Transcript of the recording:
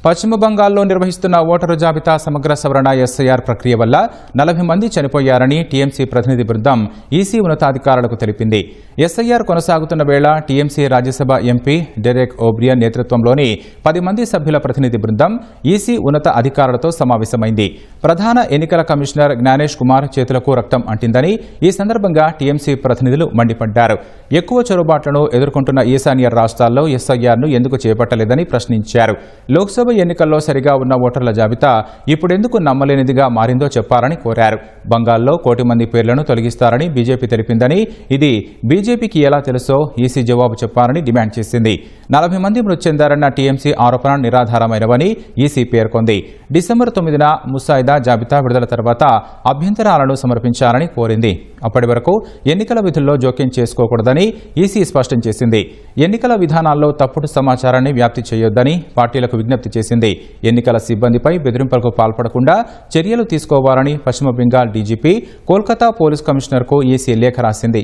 పశ్చిమ బంగాల్లో నిర్వహిస్తున్న ఓటరు జాబితా సమగ్ర సవరణ ఎస్ఐఆర్ ప్రక్రియ వల్ల 40 మంది చనిపోయారని టీఎంసీ ప్రతినిధి బృందం ఈసీ ఉన్నతాధికారులకు తెలిపింది. ఎస్ఐఆర్ కొనసాగుతున్న వేళ TMC Rajya Sabha MP Derek O'Brien నేతృత్వంలోని 10 మంది సభ్యుల ప్రతినిధి బృందం ఈసీ ఉన్నత అధికారులతో సమావేశమైంది. ప్రధాన ఎన్నికల కమిషనర్ జ్ఞానేష్ కుమార్ చేతులకు రక్తం అంటిందని ఈ సందర్భంగా టీఎంసీ ప్రతినిధులు మండిపడ్డారు. ఎక్కువ చొరబాట్లను ఎదుర్కొంటున్న ఈశాన్య రాష్ట్రాల్లో ఎస్ఐఆర్ను ఎందుకు చేపట్టలేదని ప్రశ్నించారు. లోక్సభ ఎన్నికల్లో సరిగా ఉన్న ఓటర్ల జాబితా ఇప్పుడెందుకు నమ్మలేనిదిగా మారిందో చెప్పాలని కోరారు. బంగాల్లో 1 కోటి మంది పేర్లను తొలగిస్తారని బీజేపీ తెలిపిందని, ఇది బీజేపీకి ఎలా తెలుసో ఈసీ జవాబు చెప్పాలని డిమాండ్ చేసింది. 40 మంది మృతి చెందారన్న టీఎంసీ ఆరోపణ నిరాధారమైనవని ఈసీ పేర్కొంది. డిసెంబర్ 9న ముసాయిదా జాబితా విడుదల తర్వాత అభ్యంతరాలను సమర్పించాలని కోరింది. అప్పటి వరకు ఎన్నికల విధుల్లో జోక్యం చేసుకోకూడదని ఈసీ స్పష్టం చేసింది. ఎన్నికల విధానాల్లో తప్పుడు సమాచారాన్ని వ్యాప్తి చేయొద్దని పార్టీలకు విజ్ఞప్తి చేసింది. ఎన్నికల సిబ్బందిపై బెదిరింపులకు పాల్పడకుండా చర్యలు తీసుకోవాలని పశ్చిమ బెంగాల్ డీజీపీ కోల్కతా పోలీస్ కమిషనర్కు ఈసీ లేఖ రాసింది.